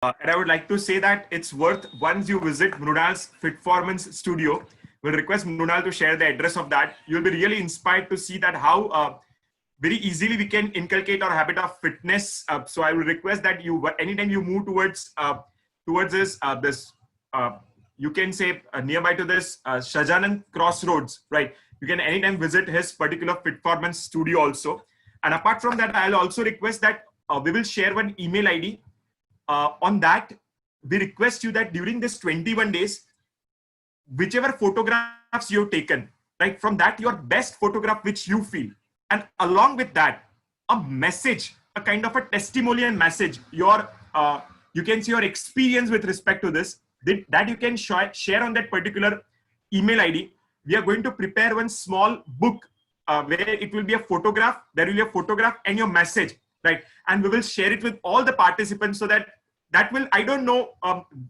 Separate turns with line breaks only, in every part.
And I would like to say that it's worth, once you visit Mrunal's Fitformance studio, we'll request Mrunal to share the address of that. You'll be really inspired to see that how very easily we can inculcate our habit of fitness. So I will request that you, anytime you move towards this, you can say nearby to this Shajanan Crossroads, right? You can anytime visit his particular Fitformance studio also. And apart from that, I'll also request that we will share one email ID. On that, we request you that during this 21 days, whichever photographs you've taken, right, from that, your best photograph which you feel. And along with that, a message, a kind of a testimonial message, your you can see your experience with respect to this, that you can share on that particular email ID. We are going to prepare one small book where it will be a photograph, there will be a photograph and your message, right? And we will share it with all the participants so that will, I don't know,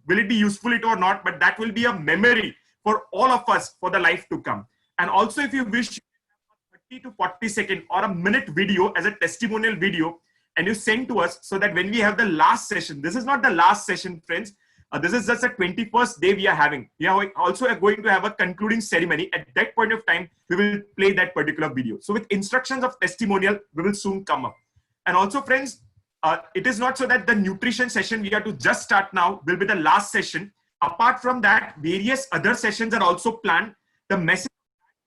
will it be useful or not, but that will be a memory for all of us for the life to come. And also, if you wish, 30 to 40 second or a minute video as a testimonial video, and you send to us, so that when we have the last session, this is not the last session, friends. This is just a 21st day we are having. We are also going to have a concluding ceremony. At that point of time, we will play that particular video. So with instructions of testimonial, we will soon come up. And also, friends, it is not so that the nutrition session we are to just start now will be the last session. Apart from that, various other sessions are also planned. The message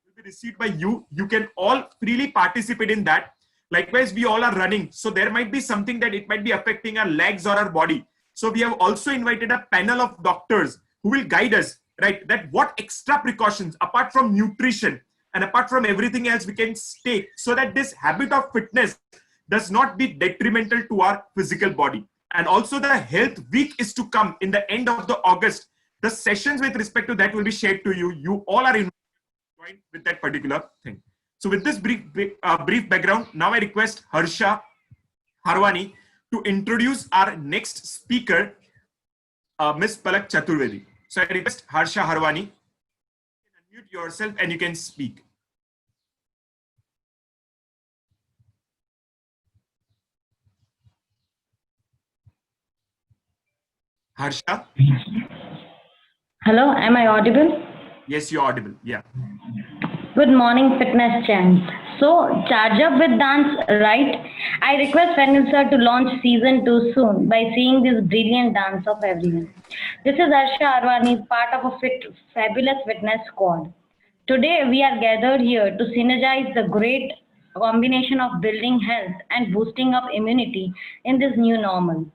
will be received by you. You can all freely participate in that. Likewise, we all are running. So there might be something that it might be affecting our legs or our body. So we have also invited a panel of doctors who will guide us, right? That what extra precautions, apart from nutrition and apart from everything else, we can take so that this habit of fitness does not be detrimental to our physical body. And also the health week is to come in the end of the August. The sessions with respect to that will be shared to you. You all are invited with that particular thing. So with this brief background, now I request Harsha Harwani to introduce our next speaker, Ms. Palak Chaturvedi. So I request Harsha Harwani, unmute yourself and you can speak. Harsha?
Hello, am I audible?
Yes, you're audible. Yeah.
Good morning, fitness champs. So, charge up with dance, right? I request Fenil sir to launch season 2 soon by seeing this brilliant dance of everyone. This is Harsha Arwani, part of a fabulous fitness squad. Today, we are gathered here to synergize the great combination of building health and boosting of immunity in this new normal.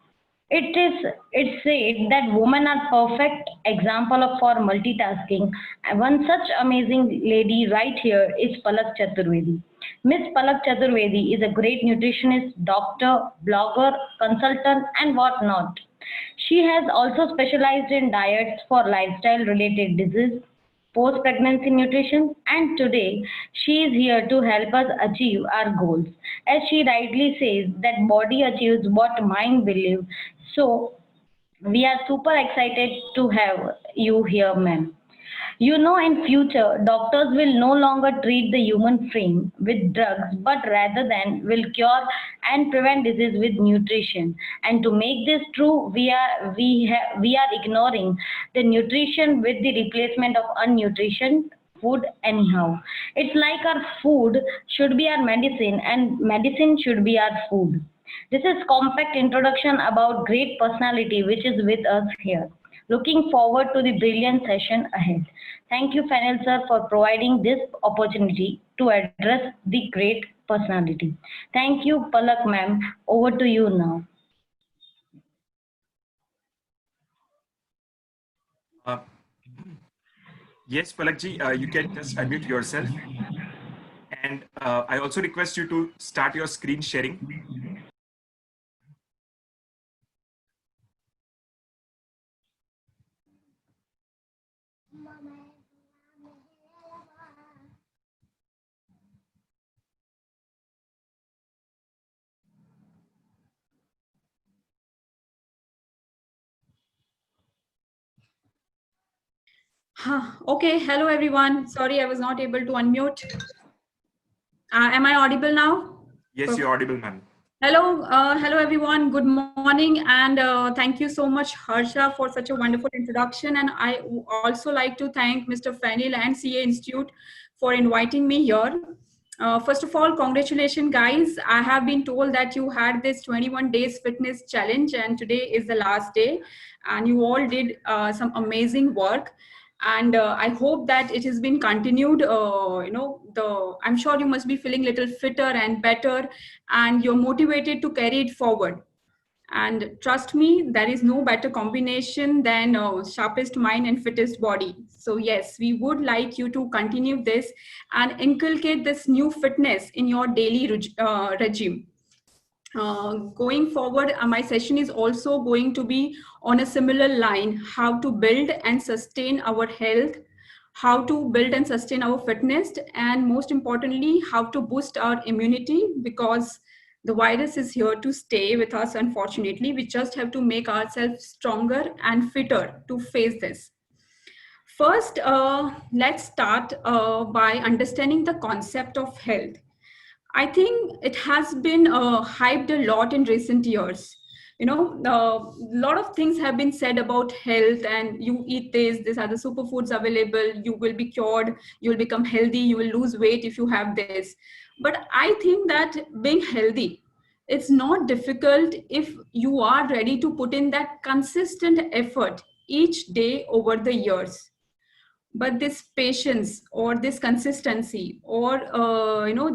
It's said that women are perfect example of for multitasking. And one such amazing lady right here is Palak Chaturvedi. Miss Palak Chaturvedi is a great nutritionist, doctor, blogger, consultant, and whatnot. She has also specialized in diets for lifestyle related disease, post-pregnancy nutrition, and today she is here to help us achieve our goals. As she rightly says, that body achieves what mind believes. So we are super excited to have you here, ma'am. You know, in future, doctors will no longer treat the human frame with drugs, but rather than will cure and prevent disease with nutrition. And to make this true, we are ignoring the nutrition with the replacement of unnutrition food anyhow. It's like our food should be our medicine and medicine should be our food. This is compact introduction about great personality which is with us here. Looking forward to the brilliant session ahead. Thank you, Fenil sir, for providing this opportunity to address the great personality. Thank you, Palak ma'am. Over to you now.
Yes, Palakji, you can just unmute yourself. And I also request you to start your screen sharing.
Okay, hello everyone. Sorry, I was not able to unmute. Am I audible now?
Yes, you're audible, ma'am.
Hello everyone. Good morning, and thank you so much, Harsha, for such a wonderful introduction. And I also like to thank Mr. Fenil and CA Institute for inviting me here. First of all, congratulations, guys. I have been told that you had this 21 days fitness challenge, and today is the last day, and you all did some amazing work. And I hope that it has been continued. I'm sure you must be feeling little fitter and better, and you're motivated to carry it forward. And trust me, there is no better combination than sharpest mind and fittest body. So yes, we would like you to continue this and inculcate this new fitness in your daily regime. Going forward, my session is also going to be on a similar line: how to build and sustain our health, how to build and sustain our fitness, and most importantly, how to boost our immunity, because the virus is here to stay with us. Unfortunately, we just have to make ourselves stronger and fitter to face this. First, let's start by understanding the concept of health. I think it has been hyped a lot in recent years. A lot of things have been said about health, and you eat this, these are the superfoods available, you will be cured, you will become healthy, you will lose weight if you have this. But I think that being healthy, it's not difficult if you are ready to put in that consistent effort each day over the years. But this patience or this consistency or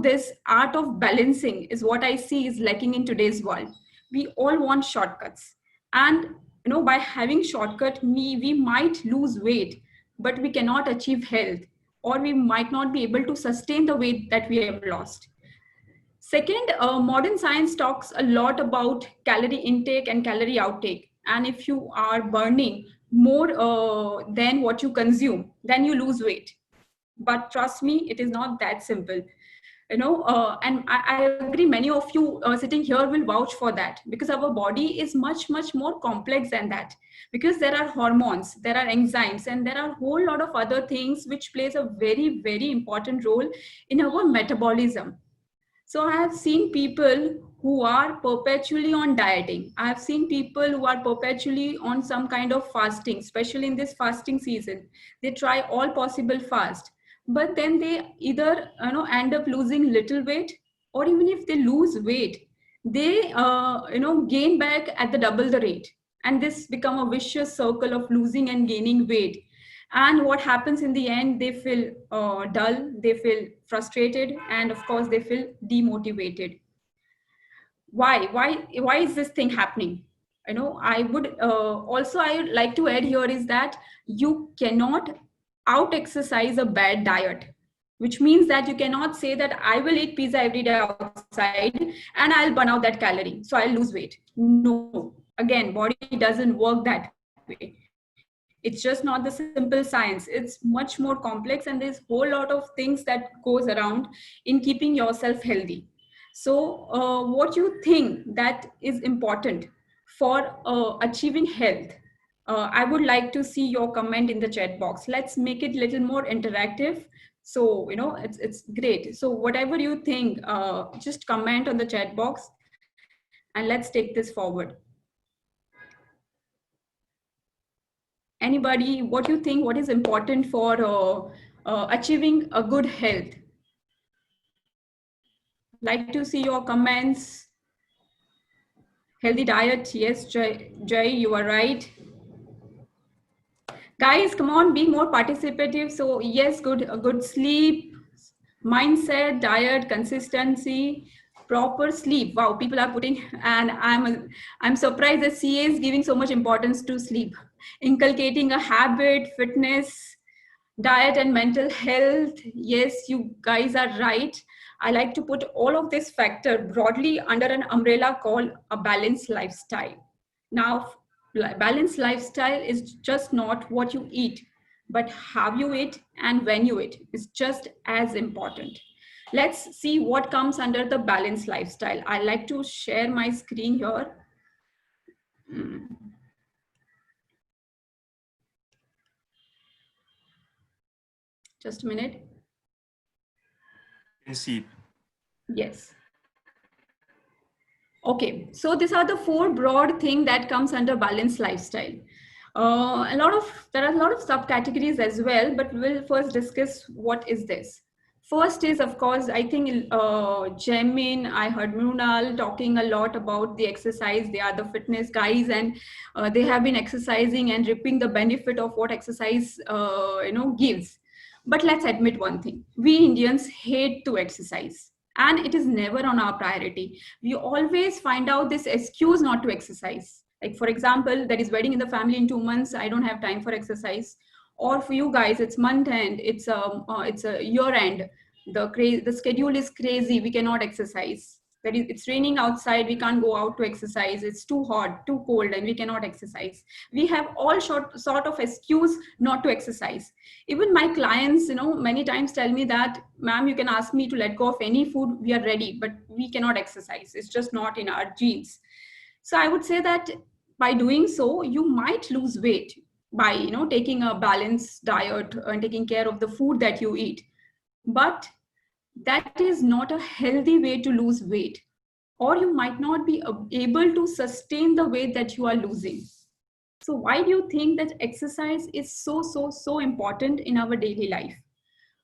this art of balancing is what I see is lacking in today's world. We all want shortcuts, and by having shortcut, we might lose weight, but we cannot achieve health, or we might not be able to sustain the weight that we have lost. Second, modern science talks a lot about calorie intake and calorie outtake. And if you are burning more than what you consume, then you lose weight. But trust me, it is not that simple. And I agree, many of you sitting here will vouch for that, because our body is much, much more complex than that. Because there are hormones, there are enzymes, and there are a whole lot of other things which plays a very, very important role in our metabolism. So I have seen people who are perpetually on dieting. I have seen people who are perpetually on some kind of fasting, especially in this fasting season. They try all possible fast, but then they either end up losing little weight, or even if they lose weight, they gain back at the double the rate, and this become a vicious circle of losing and gaining weight. And what happens in the end, they feel dull, they feel frustrated, and of course they feel demotivated. Why is this thing happening? I would also, I would like to add here is that you cannot out exercise a bad diet, which means that you cannot say that I will eat pizza every day outside and I'll burn out that calorie, so I'll lose weight. No, again, body doesn't work that way. It's just not the simple science. It's much more complex, and there's whole lot of things that goes around in keeping yourself healthy. So what you think that is important for achieving health? I would like to see your comment in the chat box. Let's make it a little more interactive. So, it's great. So whatever you think, just comment on the chat box, and let's take this forward. Anybody, what do you think, what is important for achieving a good health? Like to see your comments. Healthy diet, yes, Jay, you are right. Guys, come on, be more participative. So yes, good sleep, mindset, diet, consistency, proper sleep. Wow, people are putting, and I'm surprised that CA is giving so much importance to sleep, inculcating a habit, fitness, diet, and mental health. Yes, you guys are right. I like to put all of this factor broadly under an umbrella called a balanced lifestyle. Now, balanced lifestyle is just not what you eat, but how you eat and when you eat is just as important. Let's see what comes under the balanced lifestyle. I like to share my screen here. Just a minute.
Can see.
Yes. Okay, so these are the 4 broad things that comes under balanced lifestyle. There are a lot of subcategories as well, but we'll first discuss what is this. First is, of course, I think Jamin, I heard Mrunal talking a lot about the exercise. They are the fitness guys, and they have been exercising and reaping the benefit of what exercise gives. But let's admit one thing: we Indians hate to exercise, and it is never on our priority. We always find out this excuse not to exercise. Like, for example, there is wedding in the family in 2 months, I don't have time for exercise. Or for you guys, it's month end, it's a year end, the schedule is crazy, we cannot exercise. It's raining outside, we can't go out to exercise, it's too hot, too cold, and we cannot exercise. We have all sort of excuse not to exercise. Even my clients, many times tell me that, ma'am, you can ask me to let go of any food, we are ready, but we cannot exercise, it's just not in our genes. So I would say that by doing so, you might lose weight by taking a balanced diet and taking care of the food that you eat. But that is not a healthy way to lose weight, or you might not be able to sustain the weight that you are losing. So why do you think that exercise is so important in our daily life?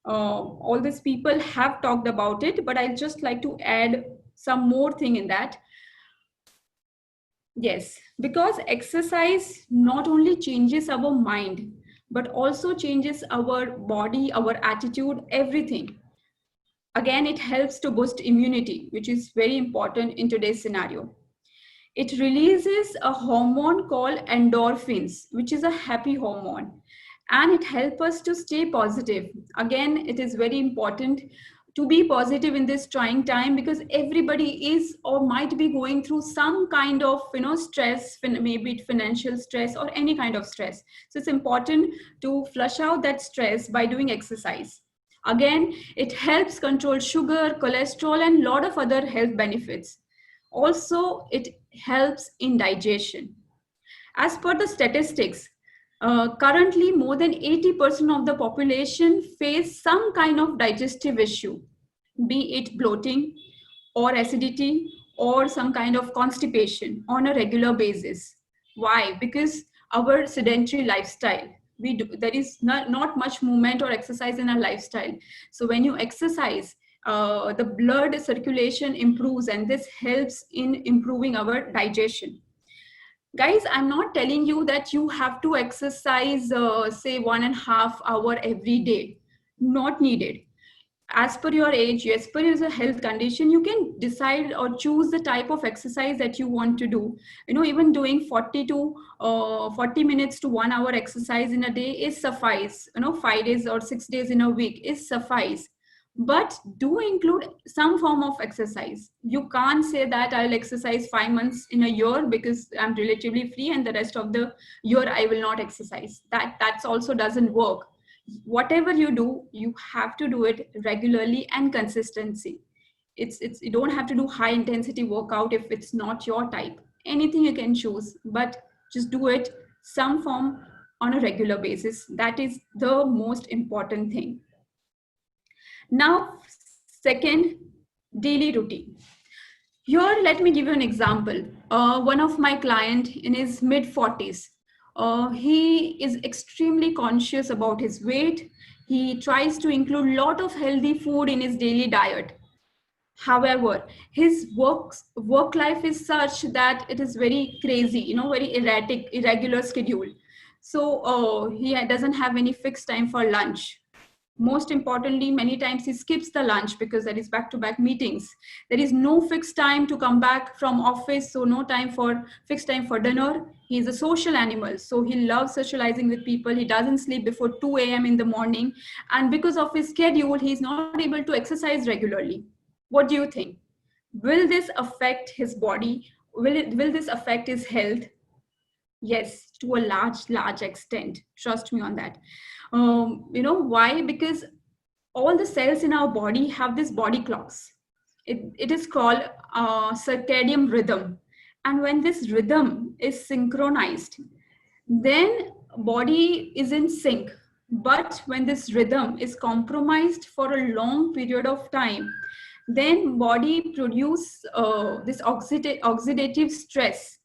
All these people have talked about it, but I'd just like to add some more thing in that. Yes, because exercise not only changes our mind, but also changes our body, our attitude, everything. Again, it helps to boost immunity, which is very important in today's scenario. It releases a hormone called endorphins, which is a happy hormone, and it helps us to stay positive. Again, it is very important to be positive in this trying time, because everybody is or might be going through some kind of stress, maybe financial stress or any kind of stress. So it's important to flush out that stress by doing exercise. Again, it helps control sugar, cholesterol, and a lot of other health benefits. Also, it helps in digestion. As per the statistics, currently more than 80% of the population face some kind of digestive issue, be it bloating or acidity or some kind of constipation on a regular basis. Why? Because our sedentary lifestyle, there is not much movement or exercise in our lifestyle. So when you exercise, the blood circulation improves, and this helps in improving our digestion. Guys, I'm not telling you that you have to exercise, say 1.5 hours every day. Not needed. As per your age, as per your health condition, you can decide or choose the type of exercise that you want to do. Even doing 40 minutes to 1 hour exercise in a day is suffice. 5 days or 6 days in a week is suffice. But do include some form of exercise. You can't say that I'll exercise 5 months in a year because I'm relatively free, and the rest of the year I will not exercise. That also doesn't work. Whatever you do, you have to do it regularly and consistency. You don't have to do high intensity workout if it's not your type. Anything you can choose, but just do it some form on a regular basis. That is the most important thing. Now, second, daily routine. Here, let me give you an example. One of my client in his mid-40s, he is extremely conscious about his weight. He tries to include a lot of healthy food in his daily diet. However, his work life is such that it is very crazy, very erratic, irregular schedule. So he doesn't have any fixed time for lunch. Most importantly, many times he skips the lunch because there is back-to-back meetings. There is no fixed time to come back from office, so no fixed time for dinner. He is a social animal, so he loves socializing with people. He doesn't sleep before 2 a.m. in the morning. And because of his schedule, he's not able to exercise regularly. What do you think? Will this affect his body? Will this affect his health? Yes, to a large extent. Trust me on that. Why? Because all the cells in our body have these body clocks. It is called circadian rhythm. And when this rhythm is synchronized, then body is in sync. But when this rhythm is compromised for a long period of time, then body produce this oxidative stress,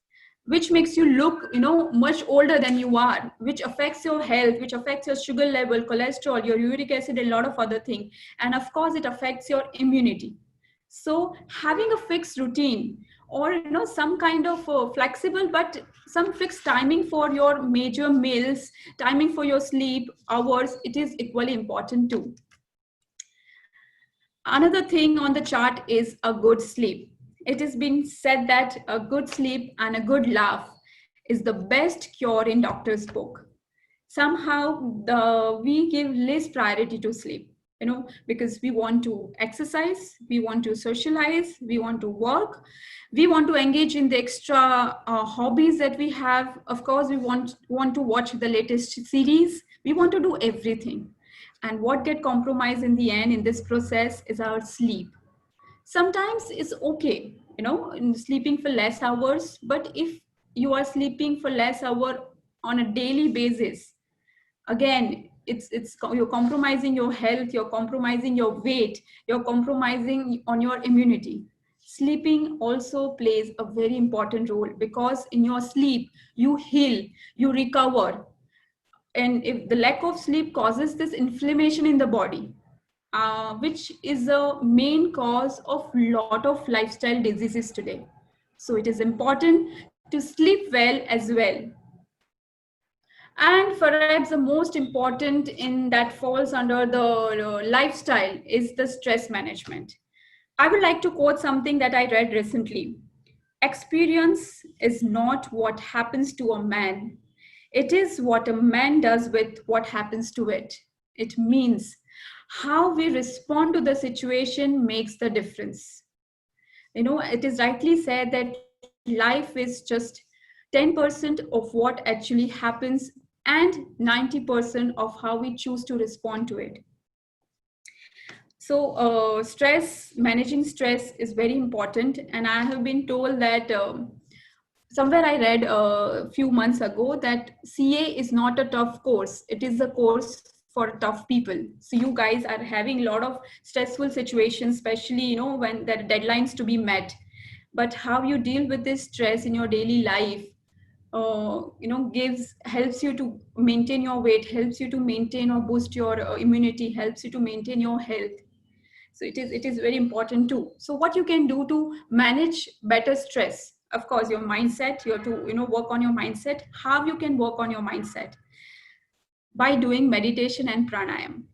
which makes you look, much older than you are, which affects your health, which affects your sugar level, cholesterol, your uric acid, a lot of other things. And of course, it affects your immunity. So having a fixed routine, or some kind of flexible but some fixed timing for your major meals, timing for your sleep hours, it is equally important too. Another thing on the chart is a good sleep. It has been said that a good sleep and a good laugh is the best cure in doctor's book. Somehow we give less priority to sleep, because we want to exercise, we want to socialize, we want to work, we want to engage in the extra hobbies that we have. Of course, we want to watch the latest series. We want to do everything. And what get compromised in the end in this process is our sleep. Sometimes it's okay, in sleeping for less hours, but if you are sleeping for less hour on a daily basis, again, you're compromising your health, you're compromising your weight, you're compromising on your immunity. Sleeping also plays a very important role, because in your sleep, you heal, you recover. And if the lack of sleep causes this inflammation in the body, which is a main cause of lot of lifestyle diseases today. So it is important to sleep well as well. And perhaps the most important in that falls under the lifestyle is the stress management. I would like to quote something that I read recently. Experience is not what happens to a man. It is what a man does with what happens to it. It means how we respond to the situation makes the difference. It is rightly said that life is just 10% of what actually happens and 90% of how we choose to respond to it. So managing stress is very important. And I have been told that somewhere I read a few months ago that CA is not a tough course. It is a course for tough people. So you guys are having a lot of stressful situations, especially, when there are deadlines to be met. But how you deal with this stress in your daily life, helps you to maintain your weight, helps you to maintain or boost your immunity, helps you to maintain your health. So it is very important too. So what you can do to manage better stress? Of course, your mindset. You have to work on your mindset. How you can work on your mindset? By doing meditation and pranayam.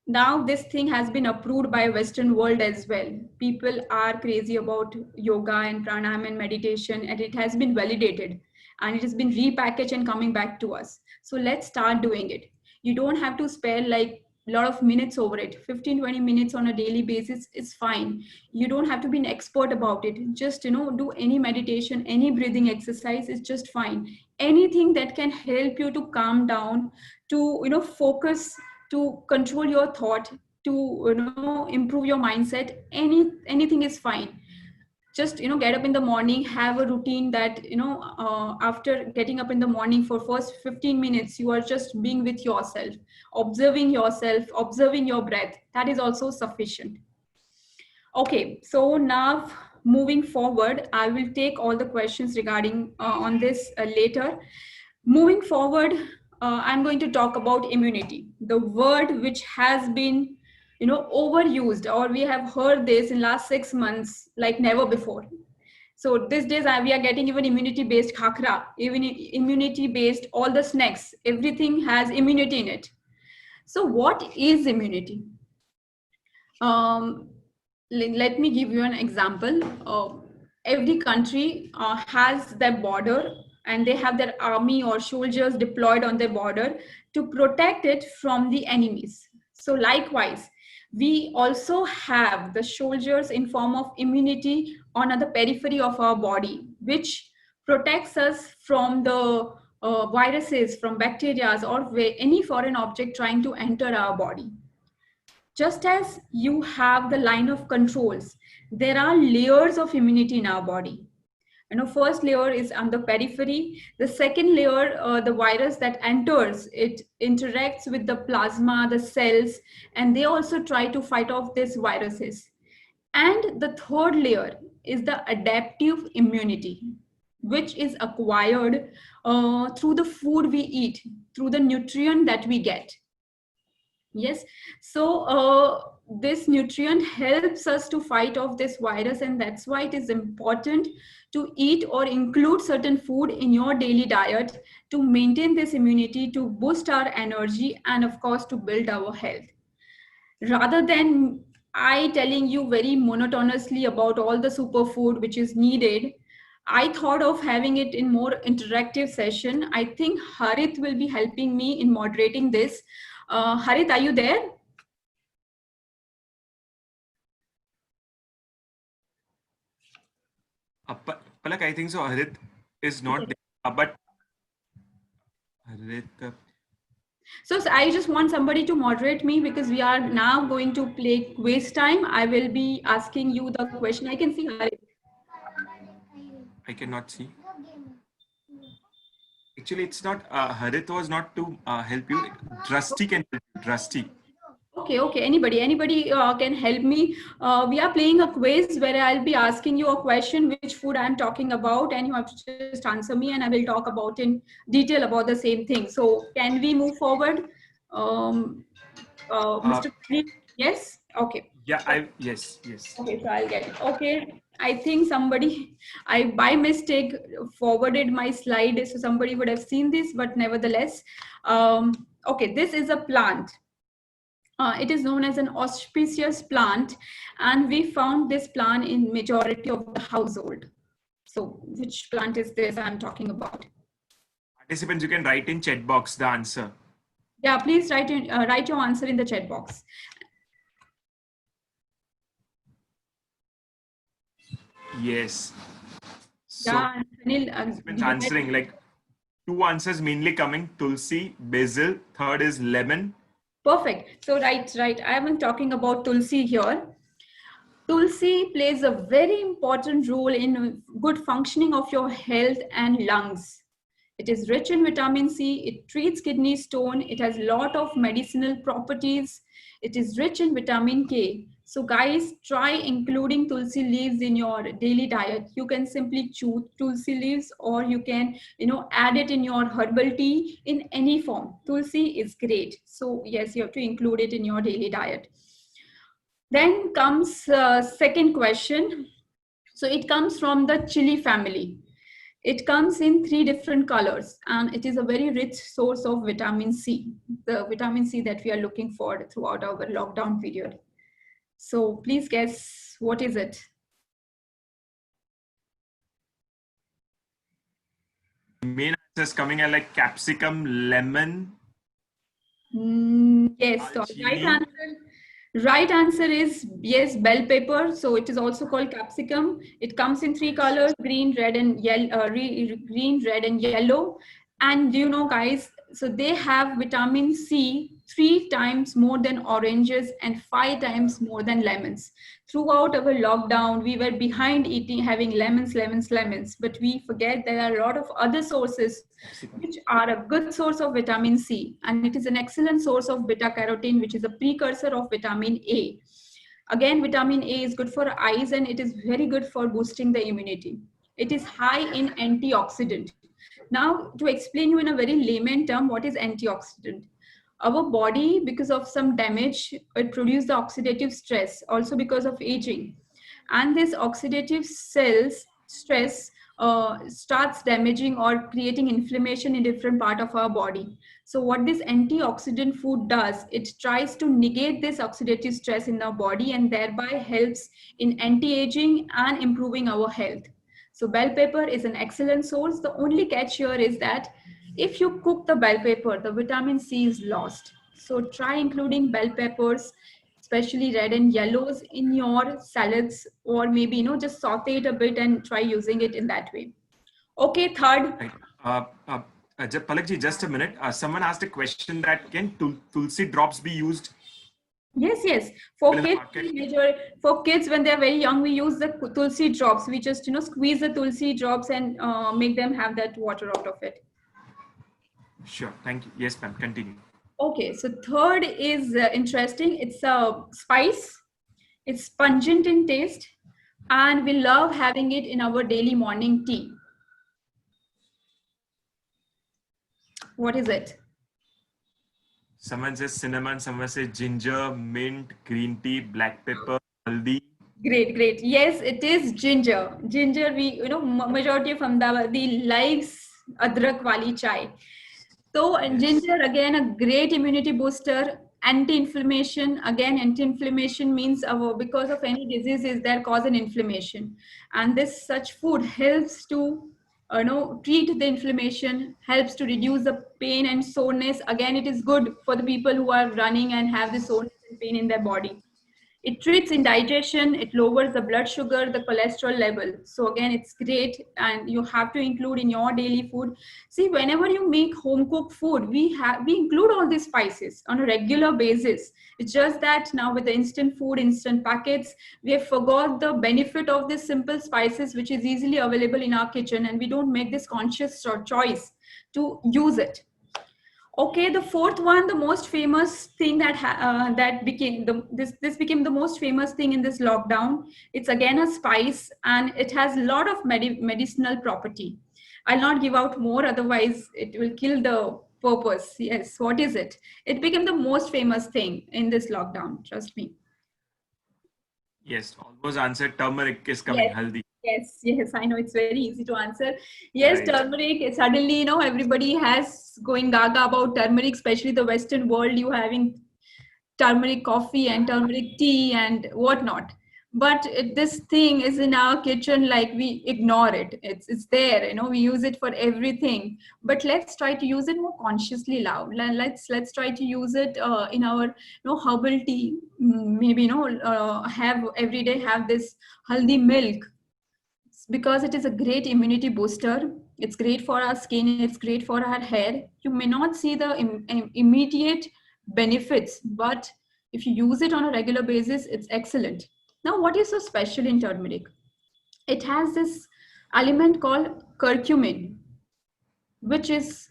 Now this thing has been approved by Western world as well. People are crazy about yoga and pranayam and meditation, and it has been validated and it has been repackaged and coming back to us. So let's start doing it. You don't have to spare like a lot of minutes over it. 15-20 minutes on a daily basis is fine. You don't have to be an expert about it. Just do any meditation, any breathing exercise is just fine. Anything that can help you to calm down, to focus, to control your thought, to improve your mindset, anything is fine. Just get up in the morning, have a routine that after getting up in the morning, for first 15 minutes you are just being with yourself, observing your breath. That is also sufficient. Okay, so now moving forward, I will take all the questions regarding on this later. Moving forward, I'm going to talk about immunity, the word which has been overused, or we have heard this in last 6 months like never before. So these days we are getting even immunity-based khakra, even immunity-based all the snacks, everything has immunity in it. So what is immunity? Let me give you an example. Every country has their border, and they have their army or soldiers deployed on their border to protect it from the enemies. So likewise, we also have the soldiers in form of immunity on the periphery of our body, which protects us from the viruses, from bacteria, or any foreign object trying to enter our body. Just as you have the line of controls, there are layers of immunity in our body. First layer is on the periphery. The second layer, the virus that enters, it interacts with the plasma, the cells, and they also try to fight off these viruses. And the third layer is the adaptive immunity, which is acquired through the food we eat, through the nutrient that we get. Yes, so this nutrient helps us to fight off this virus, and that's why it is important to eat or include certain food in your daily diet to maintain this immunity, to boost our energy, and of course to build our health. Rather than I telling you very monotonously about all the superfood which is needed, I thought of having it in more interactive session. I think Harit will be helping me in moderating this. Harit, are you there?
Palak, I think so. Harit is not
Okay.
there, but Harit.
So I just want somebody to moderate me because we are now going to play quiz time. I will be asking you the question. I can see Harit.
I cannot see. Actually, it's not. Harit was not to help you. Drusty can help you. Drusty.
Okay. Anybody can help me. We are playing a quiz where I'll be asking you a question, which food I'm talking about, and you have to just answer me, and I will talk about in detail about the same thing. So can we move forward? Mr. Yes? Okay.
Yeah, yes.
Okay, so I'll get it. Okay, I think somebody, I by mistake forwarded my slide, so somebody would have seen this, but nevertheless, okay, this is a plant. It is known as an auspicious plant, and we found this plant in majority of the household. So which plant is this I'm talking about?
Participants, you can write in chat box the answer.
Yeah, please write your answer in the chat box.
Yes. So,
Yeah, Anil,
participants answering like 2 answers mainly coming: tulsi, basil. Third is lemon.
Perfect. So right. I am talking about Tulsi here. Tulsi plays a very important role in good functioning of your health and lungs. It is rich in vitamin C. It treats kidney stone. It has a lot of medicinal properties. It is rich in vitamin K. So guys, try including tulsi leaves in your daily diet. You can simply chew tulsi leaves, or you can, add it in your herbal tea in any form. Tulsi is great. So yes, you have to include it in your daily diet. Then comes second question. So it comes from the chili family. It comes in 3 different colors, and it is a very rich source of vitamin C, the vitamin C that we are looking for throughout our lockdown period. So please guess, what is it?
Main answers coming are like capsicum, lemon.
Yes, so right answer is yes, bell pepper. So it is also called capsicum. It comes in 3 colors: green, red, and yellow. Green, red, and yellow. And do you know, guys? So they have vitamin C 3 times more than oranges and 5 times more than lemons. Throughout our lockdown, we were behind having lemons. But we forget there are a lot of other sources which are a good source of vitamin C, and it is an excellent source of beta carotene, which is a precursor of vitamin A. Again, vitamin A is good for eyes, and it is very good for boosting the immunity. It is high in antioxidant. Now, to explain you in a very layman term, what is antioxidant? Our body, because of some damage, it produces the oxidative stress, also because of aging. And this oxidative stress starts damaging or creating inflammation in different part of our body. So what this antioxidant food does, it tries to negate this oxidative stress in our body, and thereby helps in anti-aging and improving our health. So bell pepper is an excellent source. The only catch here is that if you cook the bell pepper, the vitamin C is lost. So try including bell peppers, especially red and yellows, in your salads, or maybe, just saute it a bit and try using it in that way. Okay, third.
Right. Palakji, just a minute. Someone asked a question that can tulsi drops be used?
Yes, yes. For
In the
kids,
market?
for kids when they're very young, we use the tulsi drops. We just, squeeze the tulsi drops and make them have that water out of it.
Sure. Thank you. Yes, ma'am. Continue.
Okay, so third is interesting. It's a spice. It's pungent in taste, and we love having it in our daily morning tea. What is it?
Someone says cinnamon, someone says ginger, mint, green tea, black pepper, haldi.
Great, great. Yes, it is ginger. Ginger, majority of Ahmedabadi likes adrak wali chai. So, and
Yes.
ginger, again, a great immunity booster, anti-inflammation. Again, anti-inflammation means because of any diseases that cause an inflammation. And this such food helps to treat the inflammation, helps to reduce the pain and soreness. Again, it is good for the people who are running and have the soreness and pain in their body. It treats indigestion, it lowers the blood sugar, the cholesterol level. So again, it's great, and you have to include in your daily food. See, whenever you make home cooked food, we include all these spices on a regular basis. It's just that now with the instant food, instant packets, we have forgot the benefit of these simple spices, which is easily available in our kitchen, and we don't make this conscious choice to use it. Okay, the fourth one, the most famous thing that became this became the most famous thing in this lockdown. It's again a spice, and it has a lot of medicinal property. I'll not give out more, otherwise it will kill the purpose. Yes, what is it? It became the most famous thing in this lockdown. Trust me.
Yes. Almost answered. Turmeric is coming.
Yes.
Haldi.
Yes, yes, I know it's very easy to answer. Yes,
Right.
turmeric. Suddenly, everybody has going gaga about turmeric, especially the Western world. You having turmeric coffee and turmeric tea and whatnot. But this thing is in our kitchen, like we ignore it. It's there, we use it for everything. But let's try to use it more consciously now. Let's try to use it in our herbal tea. Maybe have every day have this haldi milk, because it is a great immunity booster. It's great for our skin, it's great for our hair. You may not see the immediate benefits, but if you use it on a regular basis, it's excellent. Now, what is so special in turmeric? It has this element called curcumin, which has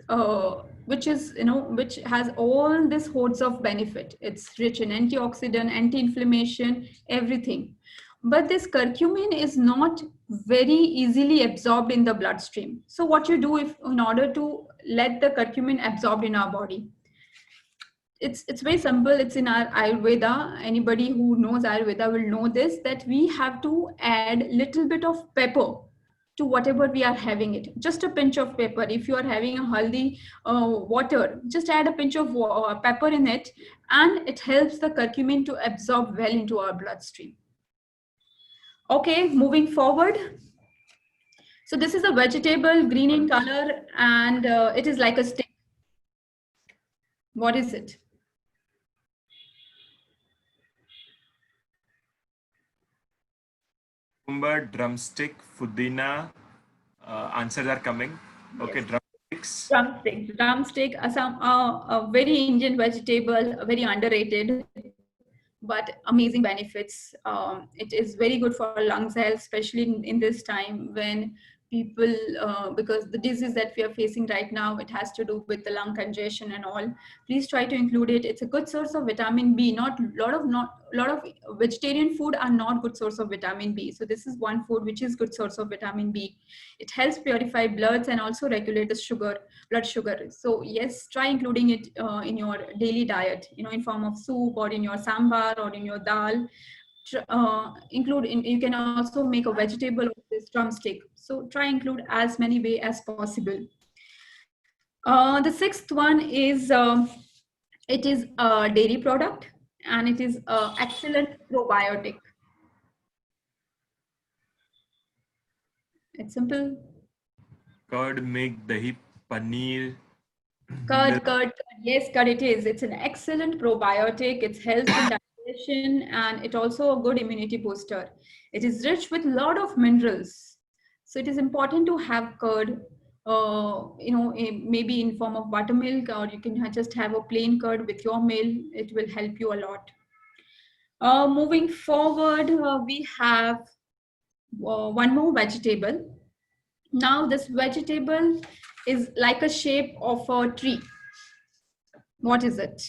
all these hordes of benefit. It's rich in antioxidant, anti-inflammation, everything. But this curcumin is not very easily absorbed in the bloodstream. So what you do, if in order to let the curcumin absorbed in our body, it's very simple. It's in our Ayurveda. Anybody who knows Ayurveda will know this, that we have to add little bit of pepper to whatever we are having it. Just a pinch of pepper. If you are having a haldi water, just add a pinch of pepper in it, and it helps the curcumin to absorb well into our bloodstream. Okay, moving forward. So this is a vegetable, green in color, and it is like a stick. What is it?
Cucumber, drumstick, pudina. Answers are coming. Okay,
Yes.
drumsticks.
Drumstick, a very Indian vegetable, very underrated, but amazing benefits. It is very good for lungs health, especially in this time when people, because the disease that we are facing right now, it has to do with the lung congestion and all. Please try to include it. It's a good source of vitamin B. Not a lot of vegetarian food are not good source of vitamin B. So this is one food which is good source of vitamin B. It helps purify bloods and also regulate the blood sugar. So yes, try including it in your daily diet, in form of soup or in your sambar or in your dal. You can also make a vegetable of this drumstick. So try include as many way as possible. The sixth one is it is a dairy product, and it is an excellent probiotic. It's simple.
Curd, milk, dahi, paneer.
Curd. Yes, curd it is. It's an excellent probiotic. It helps in digestion, and it also a good immunity booster. It is rich with a lot of minerals. So it is important to have curd, maybe in form of buttermilk, or you can just have a plain curd with your meal. It will help you a lot. Moving forward, we have one more vegetable. Now this vegetable is like a shape of a tree. What is it?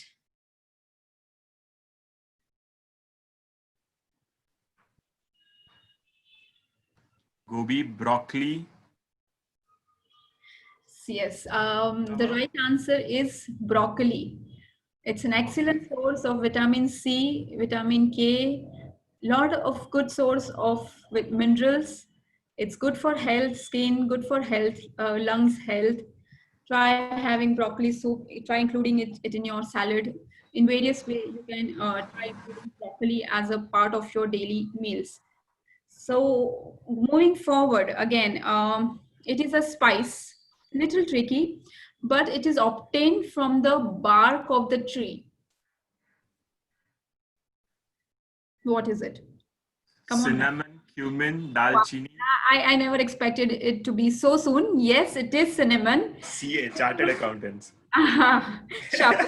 Gobi, broccoli.
Yes, the right answer is broccoli. It's an excellent source of vitamin C, vitamin K, lot of good source of minerals. It's good for health, skin, good for health, lungs health. Try having broccoli soup, try including it in your salad. In various ways, you can try including broccoli as a part of your daily meals. So moving forward, again, it is a spice, little tricky, but it is obtained from the bark of the tree. What is it? Come on.
Cinnamon, cumin, dalchini.
I never expected it to be so soon. Yes, it is cinnamon.
CA, Chartered Accountants.
Sharp.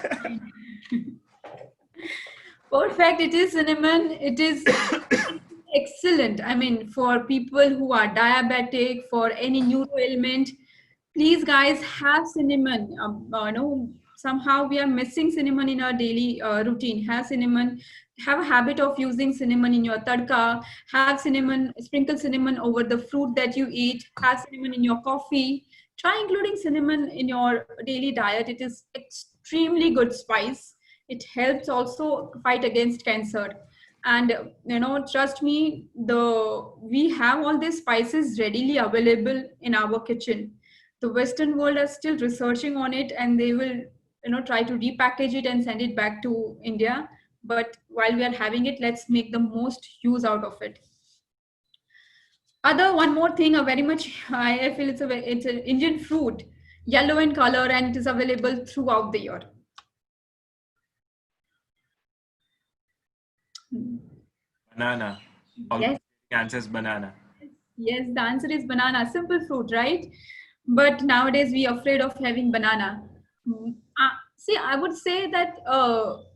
Perfect. It is cinnamon. It is excellent. I mean, for people who are diabetic, for any neuro ailment, please, guys, have cinnamon. No, somehow we are missing cinnamon in our daily routine. Have cinnamon. Have a habit of using cinnamon in your tadka. Have cinnamon. Sprinkle cinnamon over the fruit that you eat. Have cinnamon in your coffee. Try including cinnamon in your daily diet. It is extremely good spice. It helps also fight against cancer. And trust me, we have all these spices readily available in our kitchen. The Western world are still researching on it, and they will try to repackage it and send it back to India. But while we are having it, let's make the most use out of it. One more thing, a very much I feel it's an Indian fruit, yellow in color, and it is available throughout the year.
Banana.
Yes.
The answer is banana.
Yes, the answer is banana. Simple fruit, right? But nowadays we are afraid of having banana. See, I would say that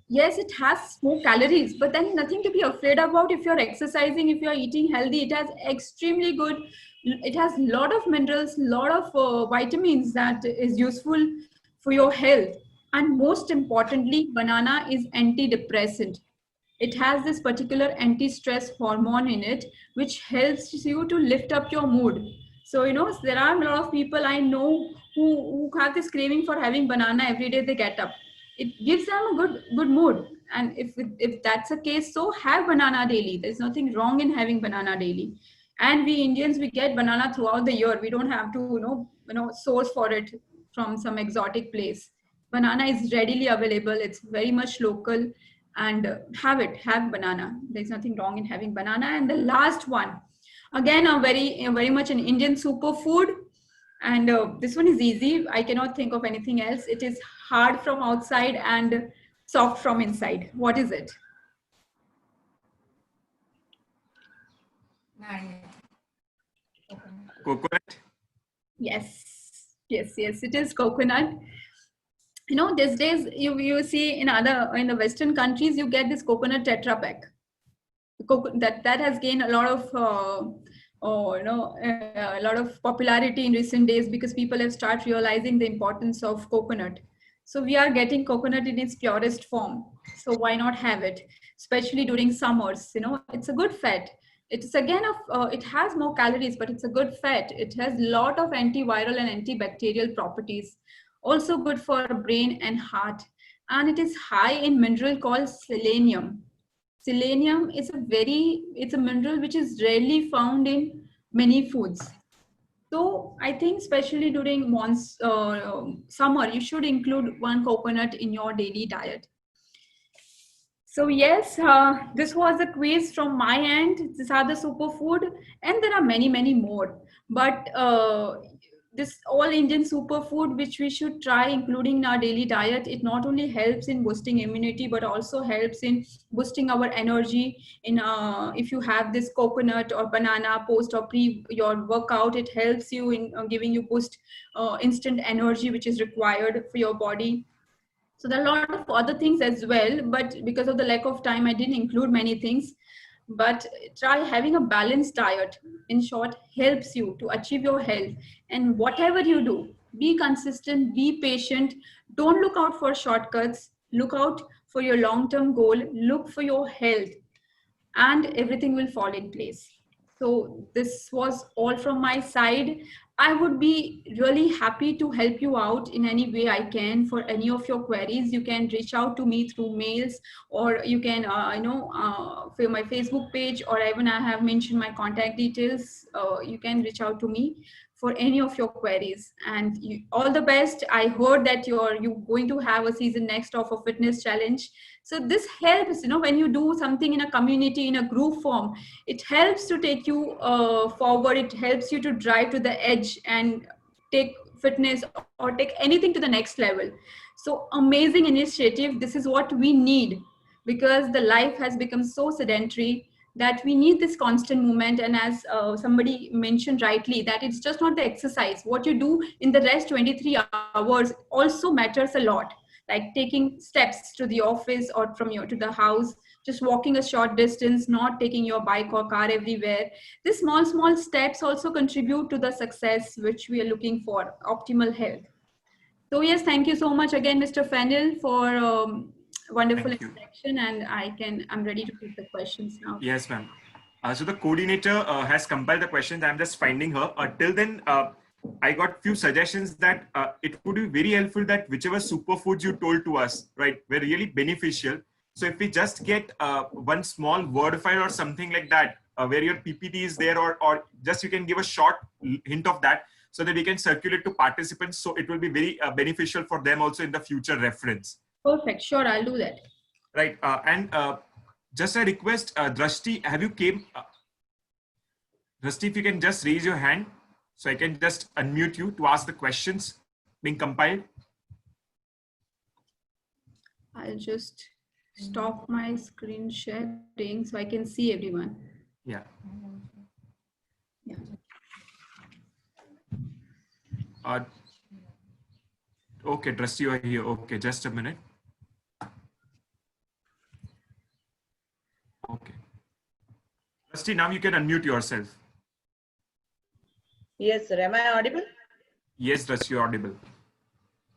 yes, it has more calories, but then nothing to be afraid about. If you're exercising, if you're eating healthy, it has extremely good. It has a lot of minerals, lot of vitamins that is useful for your health. And most importantly, banana is antidepressant. It has this particular anti-stress hormone in it, which helps you to lift up your mood. So, there are a lot of people I know who have this craving for having banana every day they get up. It gives them a good mood. And if that's the case, so have banana daily. There's nothing wrong in having banana daily. And we Indians, we get banana throughout the year. We don't have to, source for it from some exotic place. Banana is readily available. It's very much local. And have banana. There's nothing wrong in having banana. And the last one, again, very much an Indian superfood. And this one is easy. I cannot think of anything else. It is hard from outside and soft from inside. What is it?
Coconut.
Yes. It is coconut. These days you see in the Western countries, you get this coconut Tetra Pak. That has gained a lot of a lot of popularity in recent days because people have started realizing the importance of coconut. So we are getting coconut in its purest form. So why not have it, especially during summers? It's a good fat. It's again it has more calories, but it's a good fat. It has a lot of antiviral and antibacterial properties. Also good for brain and heart. And it is high in mineral called selenium. Selenium is it's a mineral which is rarely found in many foods. So I think especially during summer, you should include one coconut in your daily diet. So yes, this was the quiz from my end. These are the superfood, and there are many more. But this all Indian superfood, which we should try including in our daily diet, it not only helps in boosting immunity, but also helps in boosting our energy. If you have this coconut or banana post or pre your workout, it helps you in giving you instant energy, which is required for your body. So there are a lot of other things as well, but because of the lack of time, I didn't include many things. But try having a balanced diet. In short, helps you to achieve your health. And whatever you do, be consistent, be patient. Don't look out for shortcuts. Look out for your long-term goal. Look for your health, and everything will fall in place. So this was all from my side. I would be really happy to help you out in any way I can for any of your queries. You can reach out to me through mails, or you can, for my Facebook page, or even I have mentioned my contact details. You can reach out to me for any of your queries. And all the best. I heard that you going to have a season next of a fitness challenge. So this helps, when you do something in a community, in a group form, it helps to take you forward. It helps you to drive to the edge and take fitness or take anything to the next level. So amazing initiative. This is what we need, because the life has become so sedentary that we need this constant movement. And as somebody mentioned rightly, that it's just not the exercise. What you do in the rest 23 hours also matters a lot, like taking steps to the office or from your to the house, just walking a short distance, not taking your bike or car everywhere. These small steps also contribute to the success which we are looking for, optimal health. So yes, thank you so much again, Mr. Fennel, for wonderful
Thank you.
introduction, and I'm ready to take the questions now.
Yes, ma'am. So the coordinator has compiled the questions. I'm just finding her. Till then, I got few suggestions that it would be very helpful that whichever superfoods you told to us, right, were really beneficial. So if we just get one small word file or something like that, where your PPT is there, or just you can give a short hint of that, so that we can circulate to participants. So it will be very beneficial for them also in the future reference.
Perfect. Sure, I'll do that.
Right. And just a request, Drashti, have you came? Drashti, if you can just raise your hand, so I can just unmute you to ask the questions being compiled.
I'll just stop my screen sharing so I can see everyone.
Yeah.
Yeah.
Okay, Drashti, you are here. Okay, just a minute. Okay. Drashti, now you can unmute yourself.
Yes, sir. Am I audible?
Yes, Drashti, you're audible.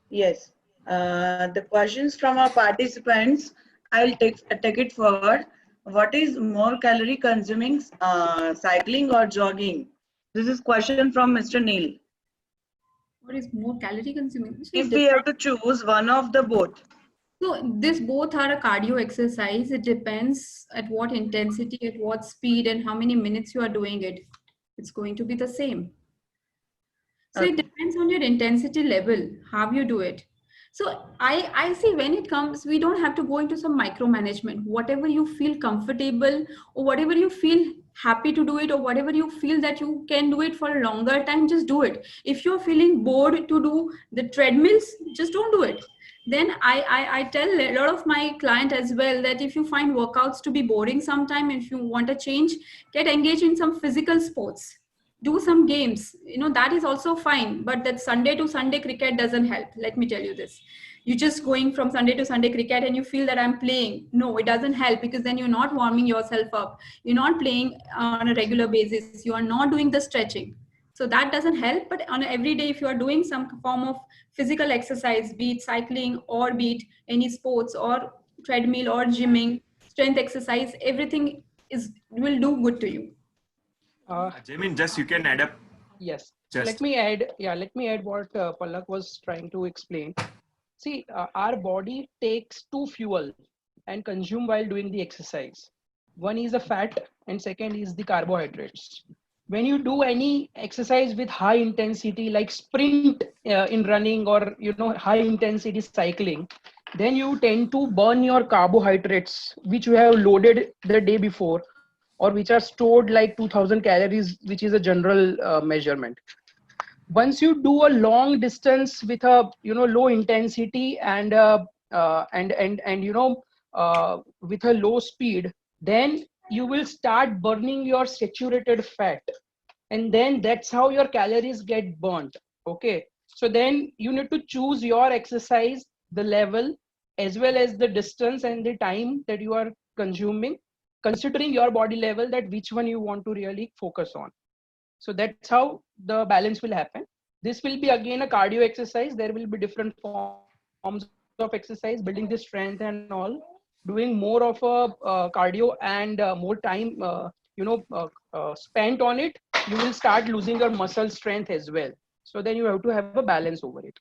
Yes. The questions from our participants, I'll take it forward. What is more calorie consuming, cycling or jogging? This is question from Mr. Neil.
What is more calorie consuming? So
If we have to choose one of the both.
So this both are a cardio exercise. It depends at what intensity, at what speed, and how many minutes you are doing it. It's going to be the same. So it depends on your intensity level, how you do it. So I see when it comes, we don't have to go into some micromanagement. Whatever you feel comfortable, or whatever you feel happy to do it, or whatever you feel that you can do it for a longer time, just do it. If you're feeling bored to do the treadmills, just don't do it. Then I tell a lot of my client as well that if you find workouts to be boring sometime, if you want a change, get engaged in some physical sports. Do some games, that is also fine, but that Sunday to Sunday cricket doesn't help. Let me tell you this. You're just going from Sunday to Sunday cricket and you feel that I'm playing. No, it doesn't help, because then you're not warming yourself up. You're not playing on a regular basis. You are not doing the stretching. So that doesn't help. But on every day, if you are doing some form of physical exercise, be it cycling or be it any sports or treadmill or gymming, strength exercise, everything will do good to you.
Jamin, just you can add up.
Yes.
Just.
Let me add what Palak was trying to explain. See, our body takes two fuel and consume while doing the exercise. One is the fat and second is the carbohydrates. When you do any exercise with high intensity, like sprint in running or high intensity cycling, then you tend to burn your carbohydrates, which you have loaded the day before, or which are stored like 2000 calories, which is a general measurement. Once you do a long distance with a low intensity and with a low speed, then you will start burning your saturated fat, and then that's how your calories get burnt. Okay, so then you need to choose your exercise, the level, as well as the distance and the time that you are consuming, considering your body level, that which one you want to really focus on. So that's how the balance will happen. This will be again a cardio exercise. There will be different forms of exercise, building the strength and all, doing more of a cardio and more time spent on it, you will start losing your muscle strength as well. So then you have to have a balance over it.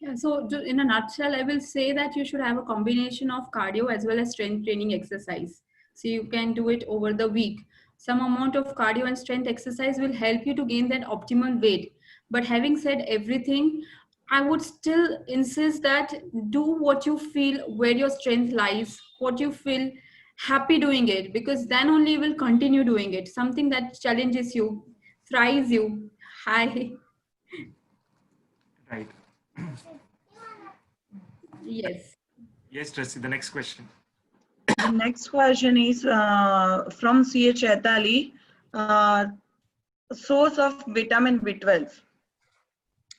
Yeah, so in a nutshell, I will say that you should have a combination of cardio as well as strength training exercise. So you can do it over the week. Some amount of cardio and strength exercise will help you to gain that optimal weight. But having said everything, I would still insist that do what you feel, where your strength lies, what you feel happy doing it, because then only you will continue doing it. Something that challenges you, thrives you. Hi.
Right.
Yes.
Yes, Tracy, the next question.
The next question is from C. H. Chaitali. Source of vitamin B12.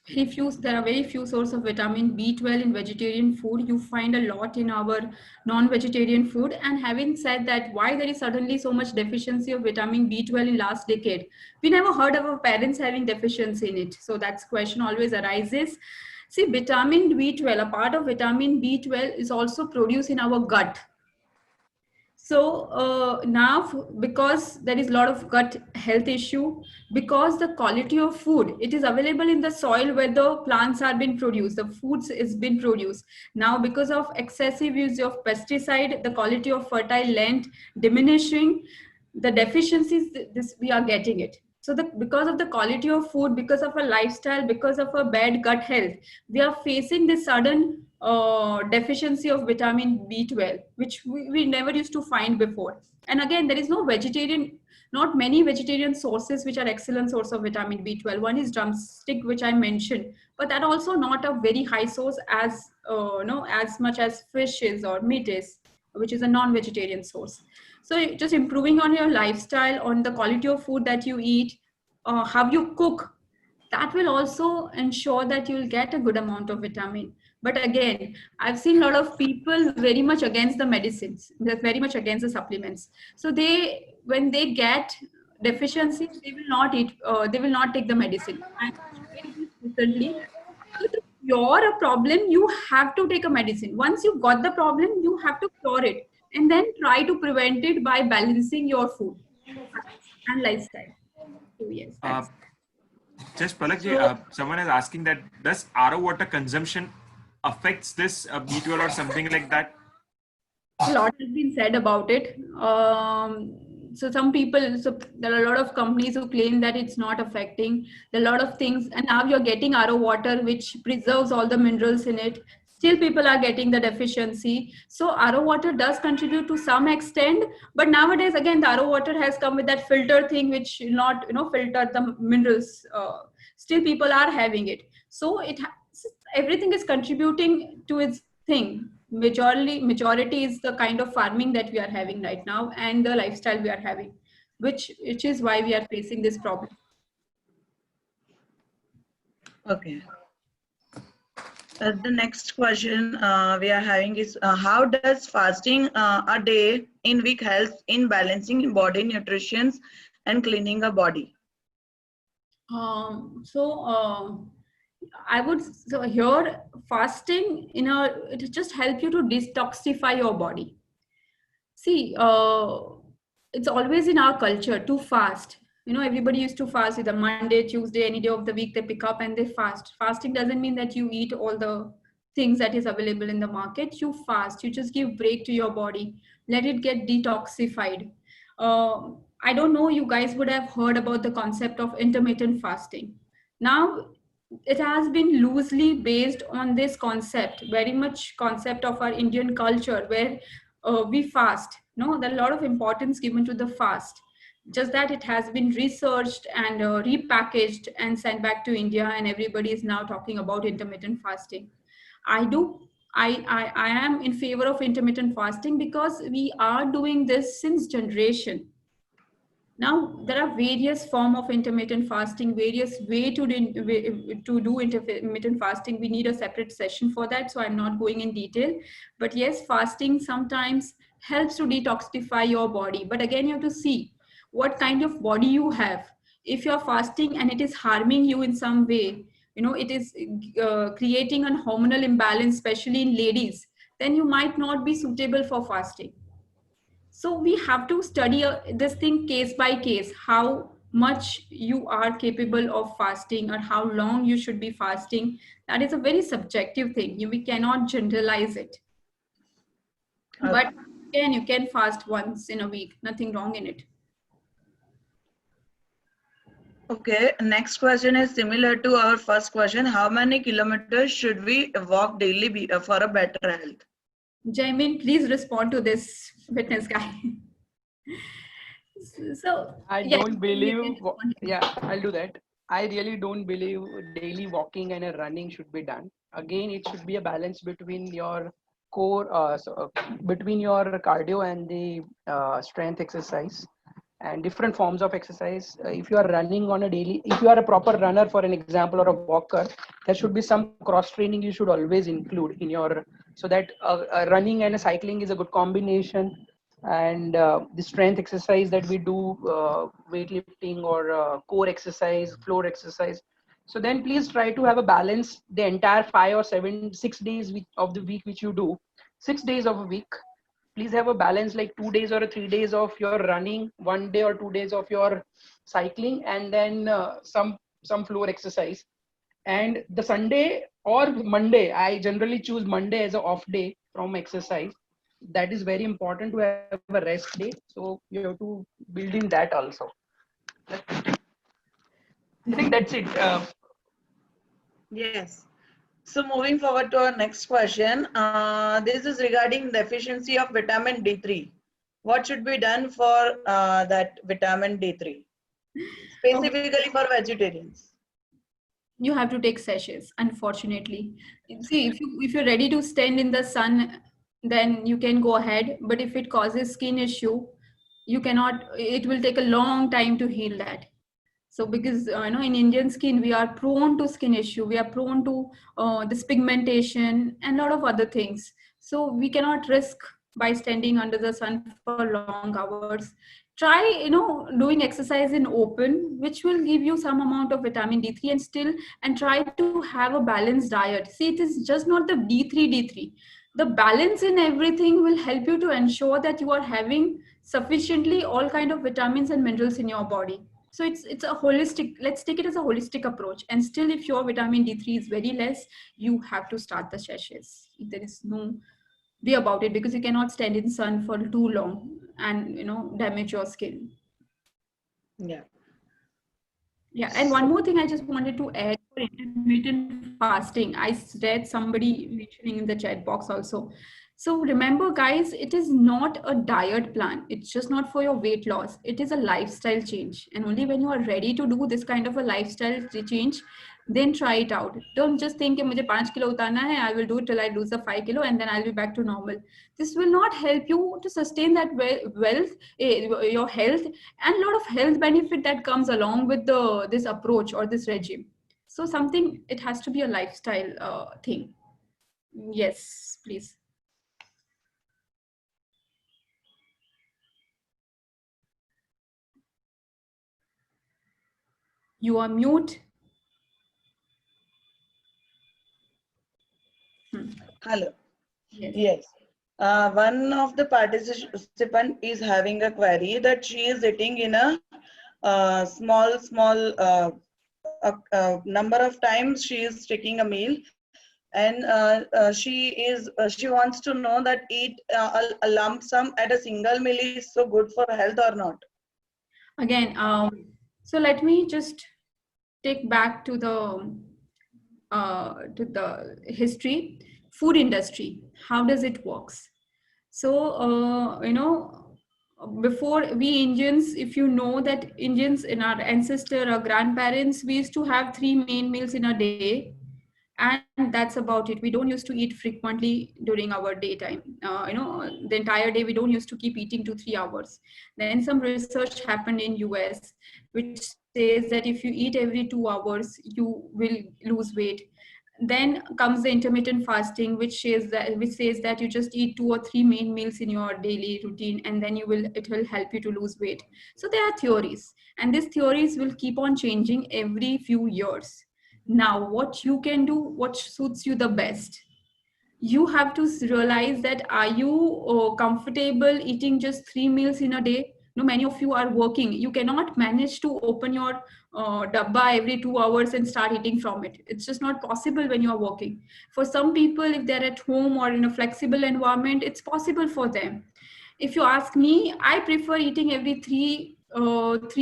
There are very few sources of vitamin B12 in vegetarian food. You find a lot in our non-vegetarian food. And having said that, why there is suddenly so much deficiency of vitamin B12 in last decade? We never heard of our parents having deficiency in it. So that question always arises. See, vitamin B12, a part of vitamin B12 is also produced in our gut. So now, because there is a lot of gut health issue, because the quality of food, it is available in the soil where the plants are being produced, the foods is being produced. Now, because of excessive use of pesticide, the quality of fertile land diminishing, the deficiencies, this we are getting it. So because of the quality of food, because of a lifestyle, because of a bad gut health, we are facing this sudden deficiency of vitamin B12, which we never used to find before. And again, there is not many vegetarian sources which are excellent source of vitamin B12. One is drumstick, which I mentioned, but that also not a very high source as as much as fish is or meat is, which is a non-vegetarian source. So just improving on your lifestyle, on the quality of food that you eat, how you cook, that will also ensure that you'll get a good amount of vitamin. But again, I've seen a lot of people very much against the medicines, they're very much against the supplements. So when they get deficiencies, they will not eat, they will not take the medicine. And recently, to cure a problem, you have to take a medicine. Once you got the problem, you have to cure it, and then try to prevent it by balancing your food and lifestyle. So yes, that's
Just Palakji, someone is asking that does RO water consumption affects this B12 or something like that?
a lot has been said about it. So there are a lot of companies who claim that it's not affecting. There are a lot of things, and now you're getting RO water, which preserves all the minerals in it. Still, people are getting the deficiency. So RO water does contribute to some extent, but nowadays, again, the RO water has come with that filter thing, which will not, filter the minerals. Still, people are having it. So everything is contributing to its thing. Majority is the kind of farming that we are having right now and the lifestyle we are having, which is why we are facing this problem.
Okay. The next question we are having is how does fasting a day in week help in balancing body nutrition and cleaning a body?
I would here fasting it just help you to detoxify your body. See, it's always in our culture to fast. Everybody used to fast either Monday, Tuesday, any day of the week they pick up and they fast. Fasting doesn't mean that you eat all the things that is available in the market. You fast, you just give break to your body, let it get detoxified. I don't know, you guys would have heard about the concept of intermittent fasting. Now, it has been loosely based on this concept, very much concept of our Indian culture where we fast. There are a lot of importance given to the fast. Just that it has been researched and repackaged and sent back to India, and everybody is now talking about intermittent fasting. I am in favor of intermittent fasting because we are doing this since generation. Now, there are various form of intermittent fasting, various to do intermittent fasting. We need a separate session for that, so I'm not going in detail. But yes, fasting sometimes helps to detoxify your body. But again, you have to see what kind of body you have. If you're fasting and it is harming you in some way, it is creating a hormonal imbalance, especially in ladies, then you might not be suitable for fasting. So we have to study this thing case by case, how much you are capable of fasting or how long you should be fasting. That is a very subjective thing. We cannot generalize it. But again, you can fast once in a week, nothing wrong in it.
Okay, next question is similar to our first question. How many kilometers should we walk daily for a better health?
Jaimin, please respond to this fitness guy. So
I
yeah,
don't believe,
you can respond.
yeah, I'll do that. I really don't believe daily walking and a running should be done. Again, it should be a balance between your core, between your cardio and the strength exercise and different forms of exercise. If you are running on a daily, if you are a proper runner, for an example, or a walker, there should be some cross training you should always include in your, so that running and cycling is a good combination. And the strength exercise that we do, weightlifting or core exercise, floor exercise. So then please try to have a balance the entire 5 or 7, 6 days of the week which you do. 6 days of a week, please have a balance, like 2 days or 3 days of your running, 1 day or 2 days of your cycling, and then some floor exercise. And the Sunday or Monday, I generally choose Monday as an off day from exercise. That is very important to have a rest day. So you have to build in that also. I think that's it.
Yes. So moving forward to our next question. This is regarding deficiency of vitamin D3. What should be done for that vitamin D3? Specifically for vegetarians.
You have to take sachets, unfortunately. See, if you're ready to stand in the sun, then you can go ahead. But if it causes skin issue, you cannot, it will take a long time to heal that. So because in Indian skin, we are prone to skin issue, we are prone to this pigmentation and a lot of other things. So we cannot risk by standing under the sun for long hours. Try doing exercise in open, which will give you some amount of vitamin D3, and try to have a balanced diet. See, it is just not the D3. The balance in everything will help you to ensure that you are having sufficiently all kind of vitamins and minerals in your body. So it's a holistic, let's take it as a holistic approach. And still, if your vitamin D3 is very less, you have to start the sachets. There is no way about it, because you cannot stand in sun for too long and damage your skin.
Yeah.
Yeah, and one more thing I just wanted to add for intermittent fasting. I read somebody mentioning in the chat box also. So remember, guys, it is not a diet plan. It's just not for your weight loss. It is a lifestyle change. And only when you are ready to do this kind of a lifestyle change, then try it out. Don't just think, "Mujhe 5 kilo utarna hai, I will do it till I lose the 5 kilo and then I'll be back to normal." This will not help you to sustain that wealth, your health, and a lot of health benefit that comes along with this approach or this regime. So something, it has to be a lifestyle thing. Yes, please. You are mute.
Hello.
Yes.
Yes. One of the participant is having a query that she is eating in a small number of times she is taking a meal, and she wants to know that eat a lump sum at a single meal is so good for health or not.
Again, so let me just take back to the history. Food industry, how does it works? So before, we Indians, if you know that Indians, in our ancestor or grandparents, we used to have 3 main meals in a day. and that's about it. We don't used to eat frequently during our daytime. The entire day we don't used to keep eating 2-3 hours. Then some research happened in US which says that if you eat every 2 hours you will lose weight. Then comes the intermittent fasting, which says that you just eat 2 or 3 main meals in your daily routine, and then it will help you to lose weight. So there are theories, and these theories will keep on changing every few years. Now, what you can do, what suits you the best, you have to realize that are you comfortable eating just 3 meals in a day? No, many of you are working. You cannot manage to open your dabba every 2 hours and start eating from it. It's just not possible when you are working. For some people, if they're at home or in a flexible environment, it's possible for them. If you ask me, I prefer eating every 3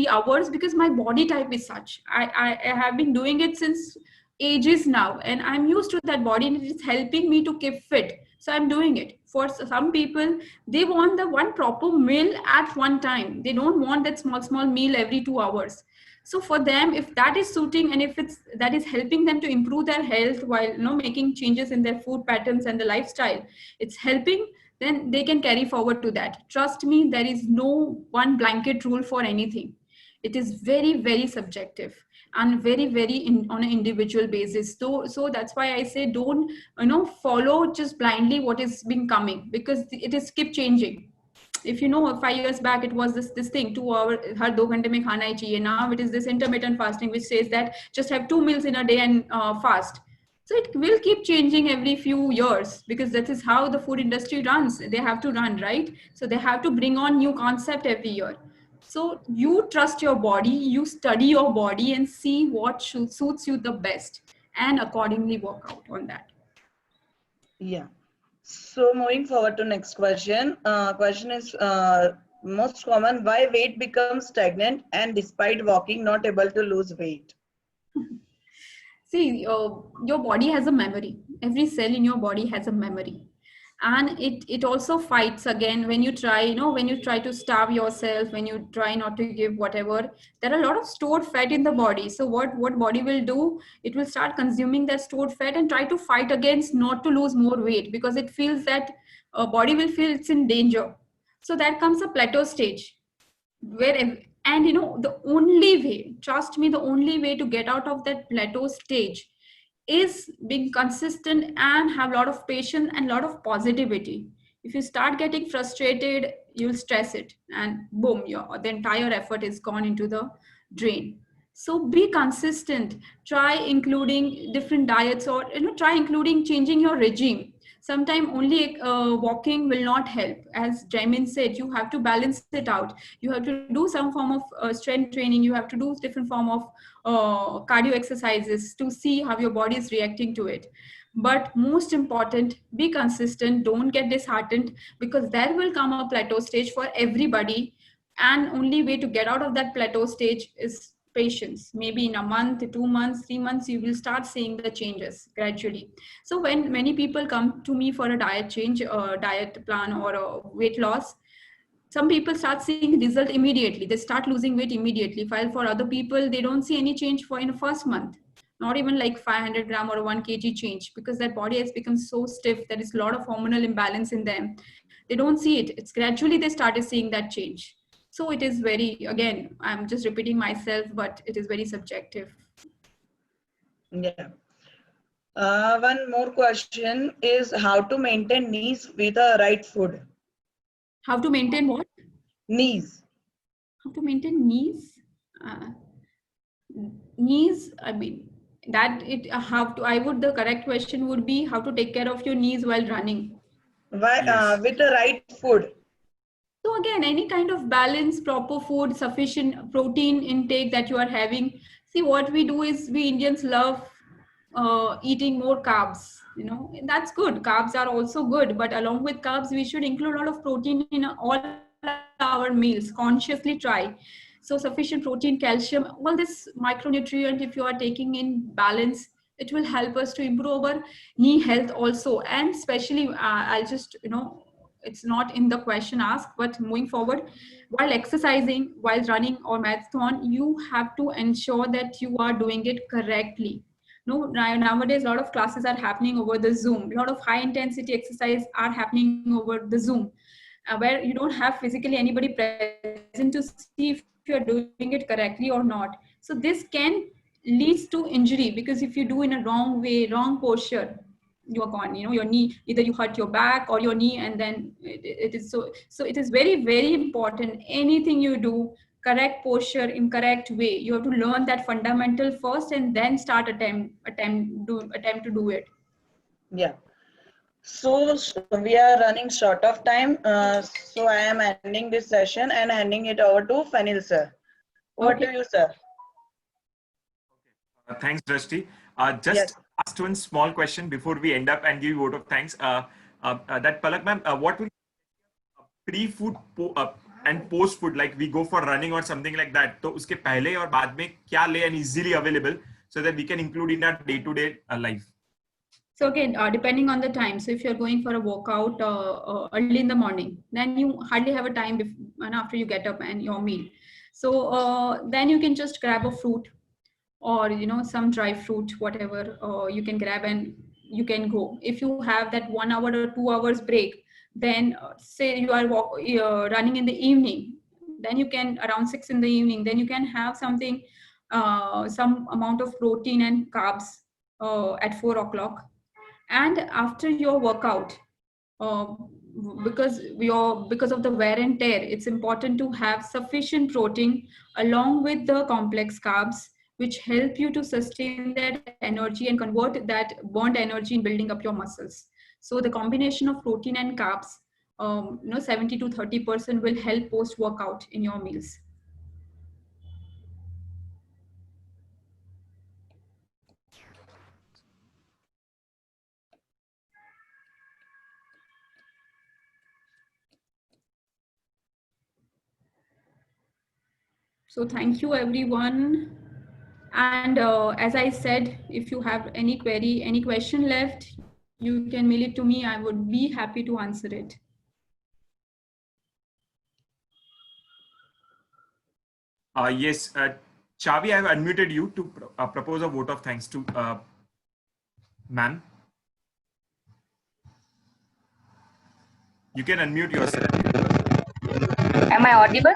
hours because my body type is such. I have been doing it since ages now, and I'm used to that body, and it is helping me to keep fit. So I'm doing it. For some people, they want the one proper meal at one time. They don't want that small meal every 2 hours. So for them, if that is suiting, and if that is helping them to improve their health while making changes in their food patterns and the lifestyle, it's helping, then they can carry forward to that. Trust me, there is no one blanket rule for anything. It is very, very subjective and very, very on an individual basis. So that's why I say don't follow just blindly what is been coming, because it is keep changing. If 5 years back it was this thing, 2 hour har 2 ghante mein khana hi chahiye. Now it is this intermittent fasting which says that just have 2 meals in a day and fast. So it will keep changing every few years, because that is how the food industry runs. They have to run, right? So they have to bring on new concept every year. So you trust your body, you study your body and see what suits you the best, and accordingly work out on that.
Yeah. So moving forward to next question. Question is most common, why weight becomes stagnant and despite walking not able to lose weight?
See, your body has a memory. Every cell in your body has a memory. And it also fights again when you try, when you try to starve yourself, when you try not to give whatever, there are a lot of stored fat in the body. So what body will do, it will start consuming that stored fat and try to fight against not to lose more weight, because it feels that body will feel it's in danger. So that comes a plateau stage where, and the only way, trust me, the only way to get out of that plateau stage is being consistent and have a lot of patience and a lot of positivity. If you start getting frustrated, you'll stress it, and boom, the entire effort is gone into the drain. So be consistent. Try including different diets, or try including changing your regime. Sometimes only walking will not help. As Jaimin said, you have to balance it out. You have to do some form of strength training. You have to do different form of cardio exercises to see how your body is reacting to it. But most important, be consistent. Don't get disheartened, because there will come a plateau stage for everybody. And only way to get out of that plateau stage is patience. Maybe in a month, 2 months, 3 months, you will start seeing the changes gradually. So when many people come to me for a diet change, diet plan, or a weight loss, some people start seeing result immediately. They start losing weight immediately. While for other people, they don't see any change in the first month. Not even like 500 gram or 1 kg change, because their body has become so stiff. There is a lot of hormonal imbalance in them. They don't see it. It's gradually they started seeing that change. So it is very, again, I'm just repeating myself, but it is very subjective.
Yeah. One more question is how to maintain knees with the right food.
How to maintain what?
Knees.
How to maintain knees? Knees, I mean, the correct question would be how to take care of your knees while running.
Why, with the right food.
So again, any kind of balance, proper food, sufficient protein intake that you are having. See, what we do is we Indians love eating more carbs. That's good. Carbs are also good, but along with carbs, we should include a lot of protein in all our meals. Consciously try. So sufficient protein, calcium, all this micronutrient, if you are taking in balance, it will help us to improve our knee health also. And especially, I'll just, it's not in the question asked, but moving forward, while exercising, while running or marathon, you have to ensure that you are doing it correctly. No, nowadays a lot of classes are happening over the Zoom. A lot of high intensity exercise are happening over the Zoom, where you don't have physically anybody present to see if you're doing it correctly or not. So this can leads to injury, because if you do in a wrong way, wrong posture, you're gone. You know, your knee, either you hurt your back or your knee, and then it is so it is very, very important. Anything you do, correct posture in correct way, you have to learn that fundamental first and then start attempt to do it.
Yeah. So we are running short of time. So I am ending this session and handing it over to Fanil sir. Over to you, sir.
Thanks, Drashti. Just
Yes.
ask one small question before we end up and give vote of thanks. That Palak ma'am, what will pre-food and post-food, like we go for running or something like that, तो उसके पहले और बाद में क्या ले and easily available so that we can include in our day-to-day life?
So again, depending on the time. So if you're going for a workout early in the morning, then you hardly have a time and after you get up and your meal. So then you can just grab a fruit, or some dry fruit, whatever you can grab, and you can go. If you have that 1 hour or 2 hours break, then say you are running in the evening, then you can around 6 in the evening, then you can have something, some amount of protein and carbs at 4 o'clock. And after your workout, because of the wear and tear, it's important to have sufficient protein along with the complex carbs, which help you to sustain that energy and convert that burned energy in building up your muscles. So the combination of protein and carbs, 70 to 30% will help post workout in your meals. So thank you, everyone. And as I said, if you have any query, any question left, you can mail it to me. I would be happy to answer it.
Yes, Chavi, I have unmuted you to propose a vote of thanks to ma'am. You can unmute yourself.
Am I audible?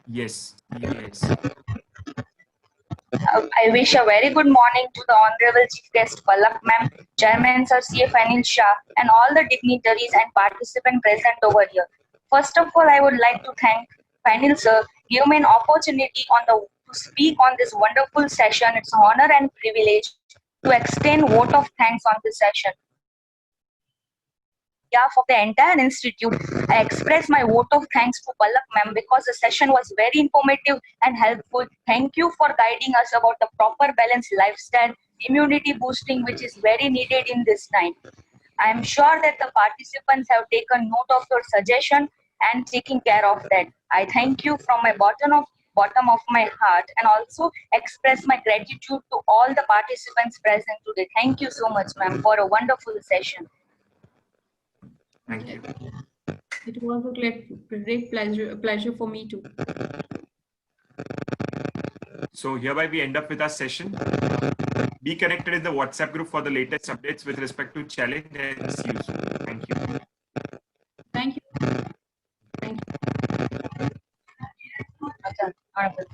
Yes, yes.
I wish a very good morning to the Honorable Chief Guest Palak Ma'am, Chairman Sir C.A. Fanil Shah, and all the dignitaries and participants present over here. First of all, I would like to thank Fanil Sir, give me an opportunity to speak on this wonderful session. It's an honor and privilege to extend vote of thanks on this session. On behalf of the entire institute, I express my vote of thanks to Palak ma'am because the session was very informative and helpful. Thank you for guiding us about the proper balanced lifestyle, immunity boosting, which is very needed in this time. I am sure that the participants have taken note of your suggestion and taking care of that. I thank you from my bottom of my heart, and also express my gratitude to all the participants present today. Thank you so much, ma'am, for a wonderful session.
Thank you.
It was a great pleasure for me too.
So hereby we end up with our session. Be connected in the WhatsApp group for the latest updates with respect to challenge, and see you soon. Thank you.
Thank you. Thank you.
Okay.